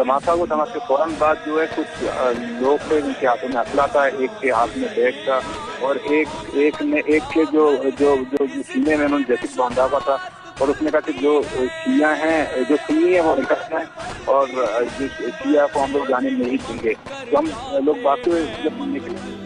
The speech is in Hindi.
धमाका वो धमाके फौरन बाद जो है कुछ लोग थे जिनके हाथों में असला था, एक के हाथ में बैग था और एक के जो सीने में उन्होंने जैकेट बांधा हुआ था और उसने कहा कि जो शिया हैं, जो सुन्नी है वो निकल जाए और जो शिया को हम लोग जाने नहीं देंगे। तो हम लोग बाकी जब निकले